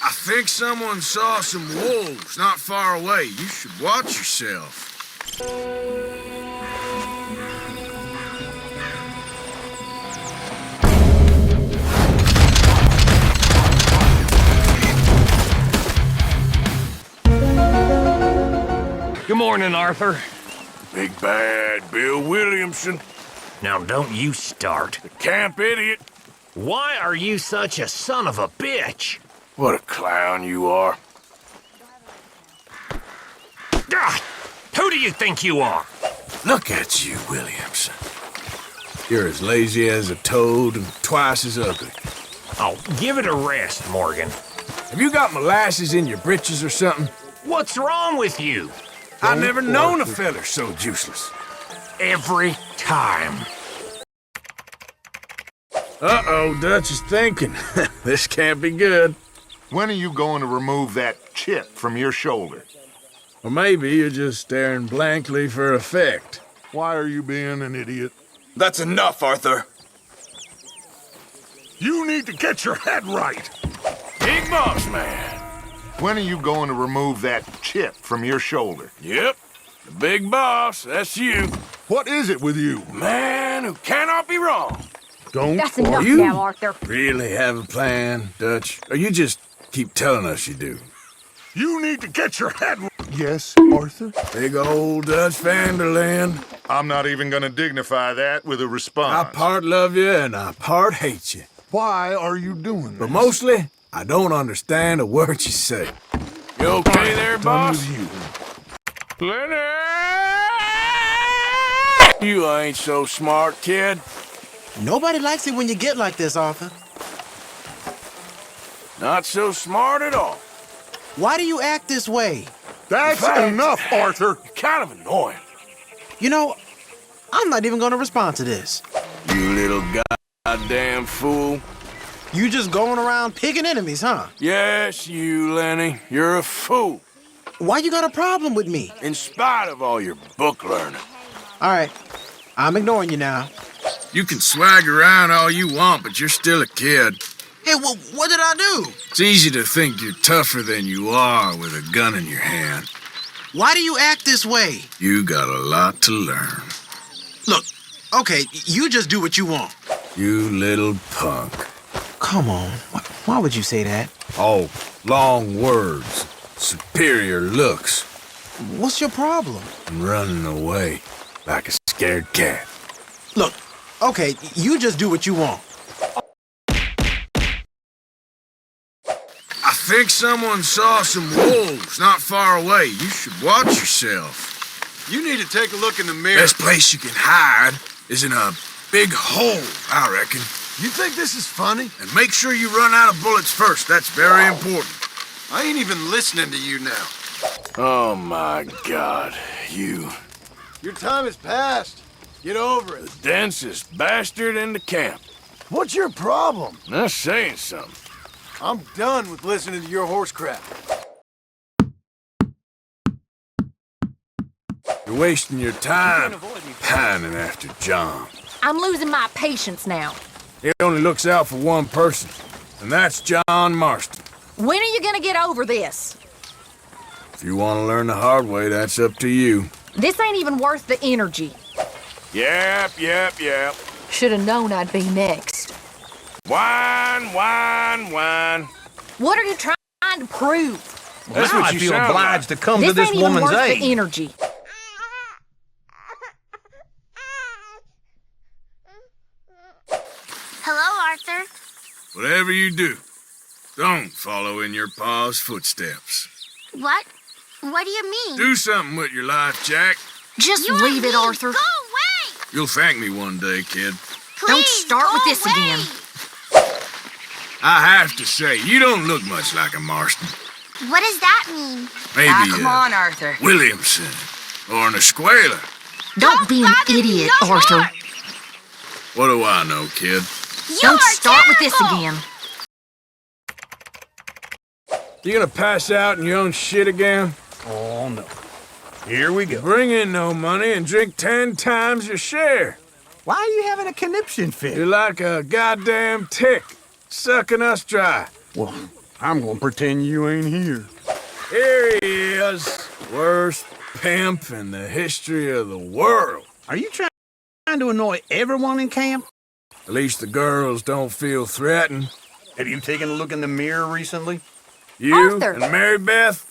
I think someone saw some wolves not far away. You should watch yourself. Good morning, Arthur. Big bad Bill Williamson. Now don't you start. The camp idiot. Why are you such a son of a bitch? What a clown you are. Ah, who do you think you are? Look at you, Williamson. You're as lazy as a toad and twice as ugly. Oh, give it a rest, Morgan. Have you got molasses in your britches or something? What's wrong with you? I've never known a feller so useless. Every time. Uh-oh, Dutch is thinking. This can't be good. When are you going to remove that chip from your shoulder? Or maybe you're just staring blankly for effect. Why are you being an idiot? That's enough, Arthur. You need to get your head right. Big boss man. When are you going to remove that chip from your shoulder? Yep, the big boss, that's you. What is it with you? Man who cannot be wrong. Don't That's enough you now, Arthur. really have a plan, Dutch? Or you just keep telling us you do? You need to get your head right. Yes, Arthur? Big old Dutch Vanderland. I'm not even going to dignify that with a I response. part love you and I part hate you. Why are you doing this? But mostly, I don't understand a word you say. You okay there, boss? Lenny! You ain't so smart, kid. Nobody likes it when you get like this, Arthur. Not so smart at all. Why do you act this way? That's Thanks. enough, Arthur. You're kind of annoying. You know, I'm not even gonna respond to this. You little goddamn fool. You just going around picking enemies, huh? Yes, you, Lenny. You're a fool. Why you got a problem with me? In spite of all your book learning. All right, I'm ignoring you now. You can swag around all you want, but you're still a kid. Hey, what did I do? It's easy to think you're tougher than you are with a gun in your hand. Why do you act this way? You got a lot to learn. Look, okay, you just do what you want. You little punk. Come on, why would you say that? Oh, long words. Superior looks. What's your problem? And running away like a scared cat. Look, okay, you just do what you want. I think someone saw some wolves not far away. You should watch yourself. You need to take a look in the mirror. Best place you can hide is in a big hole, I reckon. You think this is funny? And make sure you run out of bullets first. That's very important. I ain't even listening to you now. Oh, my God. You. Your time has passed. Get over it. The densest bastard in the camp. What's your problem? That's saying something. I'm done with listening to your horse crap. You're wasting your time pining after John. I'm losing my patience now. He only looks out for one person, and that's John Marston. When are you gonna get over this? If you want to learn the hard way, that's up to you. This ain't even worth the energy. Yep. Should have known I'd be next. Wine. What are you trying to prove? That's now what I you feel sound obliged to come to This this ain't even woman's worth aid. the energy. Hello, Arthur. Whatever you do, don't follow in your pa's footsteps. What? What do you mean? Do something with your life, Jack. Just You and leave it, me, Arthur. Go away! You'll thank me one day, kid. Please, Don't start go with this away. again. I have to say, you don't look much like a Marston. What does that mean? Maybe Come on, Arthur. Williamson or an Escuela. Don't be an bother me idiot, no Arthur. more. What do I know, kid? You Don't are start with this terrible. again. You gonna pass out in your own shit again? Oh, no. Here we go. Bring in no money and drink 10 times your share. Why are you having a conniption fit? You're like a goddamn tick, sucking us dry. Well, I'm gonna pretend you ain't here. Here he is. Worst pimp in the history of the world. Are you trying to annoy everyone in camp? At least the girls don't feel threatened. Have you taken a look in the mirror recently? You Arthur. and Mary Beth?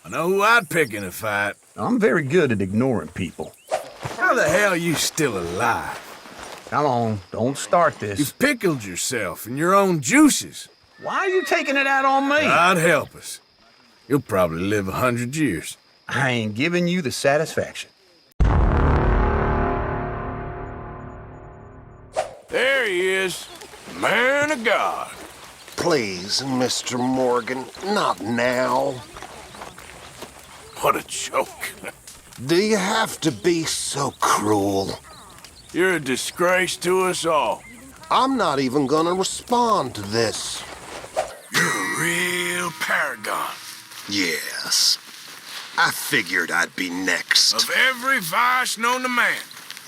I know who I'd pick in a fight. I'm very good at ignoring people. How the hell are you still alive? Come on, don't start this. You've pickled yourself in your own juices. Why are you taking it out on me? God help us. You'll probably live 100 years. I ain't giving you the satisfaction. There he is. Man of God. Please, Mr. Morgan, not now. What a joke. Do you have to be so cruel? You're a disgrace to us all. I'm not even gonna respond to this. You're a real paragon. Yes. I figured I'd be next. Of every vice known to man.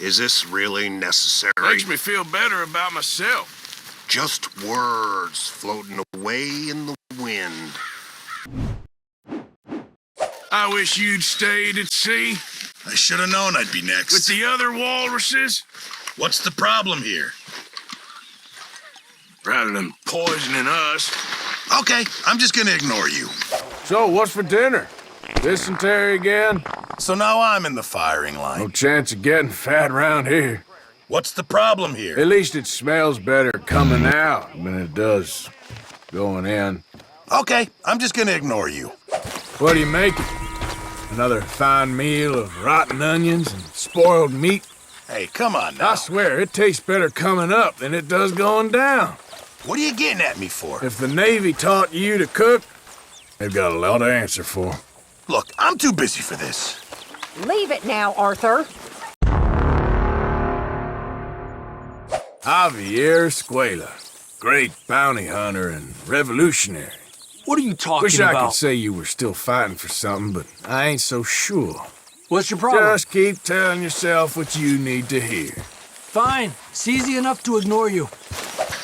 Is this really necessary? Makes me feel better about myself. Just words floating away in the wind. I wish you'd stayed at sea. I should have known I'd be next. With the other walruses. What's the problem here? Rather than poisoning us. Okay, I'm just gonna ignore you. So, what's for dinner? Dysentery again? So now I'm in the firing line. No chance of getting fat around here. What's the problem here? At least it smells better coming out than it does going in. Okay, I'm just gonna ignore you. What are you making? Another fine meal of rotten onions and spoiled meat? Hey, come on now. I swear, it tastes better coming up than it does going down. What are you getting at me for? If the Navy taught you to cook, they've got a lot to answer for. Look, I'm too busy for this. Leave it now, Arthur. Javier Escuela, great bounty hunter and revolutionary. What are you talking Wish about? I could say you were still fighting for something, but I ain't so sure. What's your problem? Just keep telling yourself what you need to hear. Fine. It's easy enough to ignore you.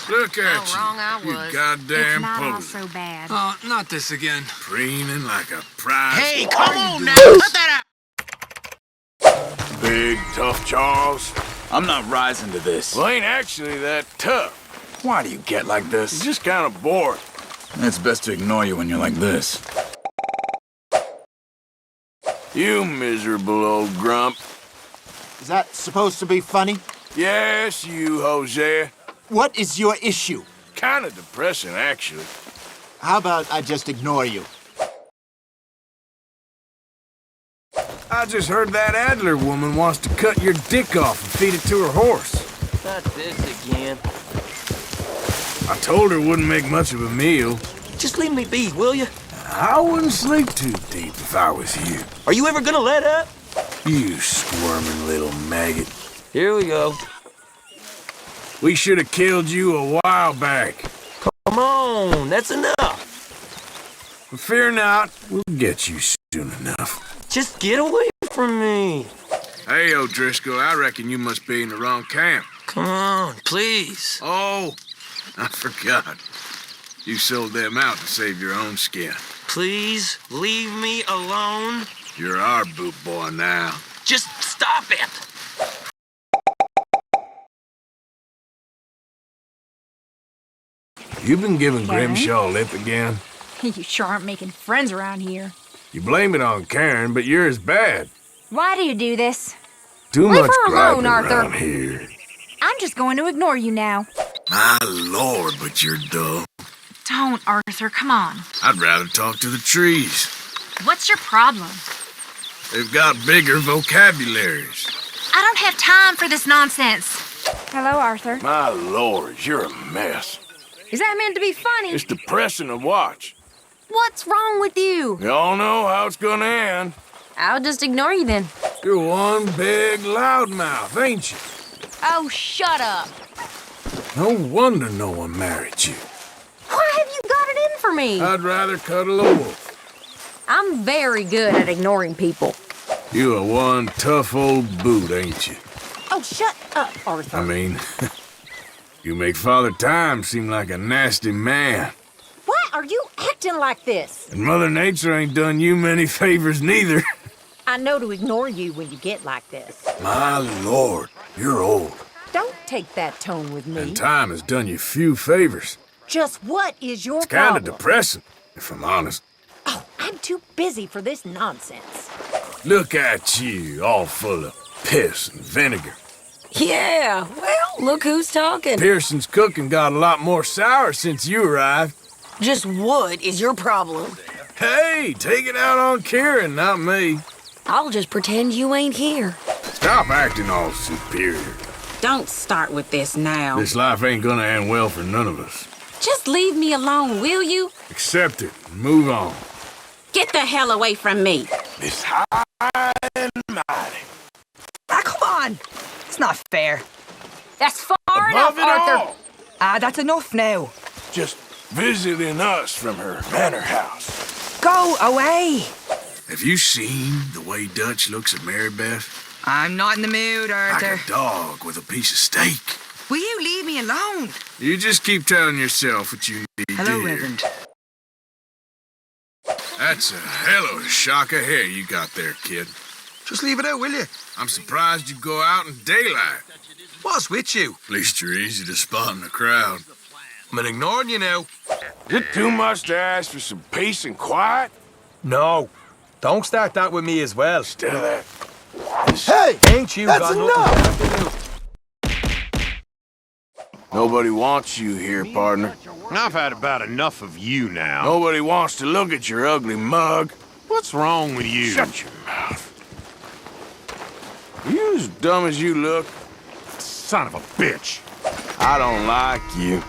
Look at How wrong I you, was. you goddamn It's not all poser. so bad. Not this again. Preening like a prize. Hey, come on now! Cut that out! Big, tough Charles. I'm not rising to this. Well, ain't actually that tough. Why do you get like It's this? just kind of bored. It's best to ignore you when you're like this. You miserable old grump. Is that supposed to be funny? Yes, you, Hossea. What is your issue? Kind of depressing, actually. How about I just ignore you? I just heard that Adler woman wants to cut your dick off and feed it to her horse. Not this again. I told her it wouldn't make much of a meal. Just leave me be, will you? I wouldn't sleep too deep if I was you. Are you ever gonna let up? You squirming little maggot. Here we go. We should have killed you a while back. Come on, that's enough. But fear not, we'll get you soon enough. Just get away from me. Hey, O'Driscoll, I reckon you must be in the wrong camp. Come on, please. Oh, I forgot. You sold them out to save your own skin. Please leave me alone. You're our boot boy now. Just stop it. You been giving Karen? Grimshaw lip again? You sure aren't making friends around here. You blame it on Karen, but you're as bad. Why do you do this? Too Leave much her alone, griping Arthur. around here. I'm just going to ignore you now. My lord, but you're dull. Don't, Arthur. Come on. I'd rather talk to the trees. What's your problem? They've got bigger vocabularies. I don't have time for this nonsense. Hello, Arthur. My lord, you're a mess. Is that meant to be funny? It's depressing to watch. What's wrong with you? You all know how it's gonna end. I'll just ignore you then. You're one big loudmouth, ain't you? Oh, shut up. No wonder no one married you. Why have you got it in for me? I'd rather cuddle a wolf. I'm very good at ignoring people. You are one tough old boot, ain't you? Oh, shut up, Arthur. I mean, you make Father Time seem like a nasty man. What are you acting like this? And Mother Nature ain't done you many favors neither. I know to ignore you when you get like this. My lord, you're old. Don't take that tone with me. And time has done you few favors. Just what is your It's kind of problem? depressing, if I'm honest. Oh, I'm too busy for this nonsense. Look at you, all full of piss and vinegar. Yeah, well, look who's talking. Pearson's cooking got a lot more sour since you arrived. Just what is your problem? Hey, take it out on Kieran, not me. I'll just pretend you ain't here. Stop acting all superior. Don't start with this now. This life ain't gonna end well for none of us. Just leave me alone, will you? Accept it and move on. Get the hell away from me. It's high and mighty. Ah, come on! It's not fair. That's far Above enough, it Arthur. all, Ah, that's enough now. just visiting us from her manor house. Go away! Have you seen the way Dutch looks at Mary Beth? I'm not in the mood, Like Arthur. a dog with a piece of steak. Will you leave me alone? You just keep telling yourself what you need Hello, to hear. Reverend. That's a hell of a shock of hair you got there, kid. Just leave it out, will you? I'm surprised you go out in daylight. What's with you? At least you're easy to spot in a crowd. I'm ignoring you now. Is it too much to ask for some peace and quiet? No. Don't start that with me as well. Instead of that, Hey! Ain't you That's got enough! nobody wants you here, partner. I've had about enough of you now. Nobody wants to look at your ugly mug. What's wrong with you? Shut your mouth. Are you as dumb as you look? Son of a bitch. I don't like you.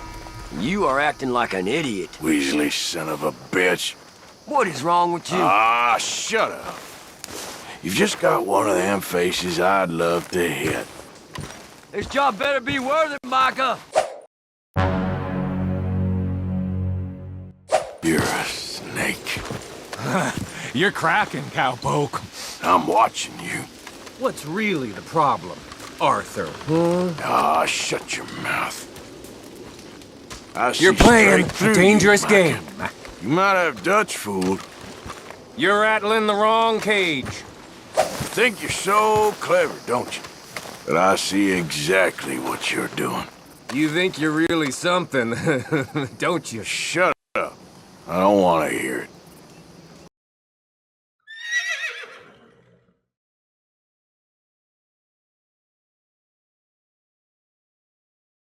You are acting like an idiot. Weasley son of a bitch. What is wrong with you? Ah, shut up. You've just got one of them faces I'd love to hit. This job better be worth it, Micah. You're a snake. You're cracking, cowpoke. I'm watching you. What's really the problem, Arthur? Ah, shut your mouth. I see You're playing straight through a dangerous you, game. Micah. You might have Dutch fooled. You're rattling the wrong cage. You think you're so clever, don't you? But I see exactly what you're doing. You think you're really something, don't you? Shut up. I don't want to hear it.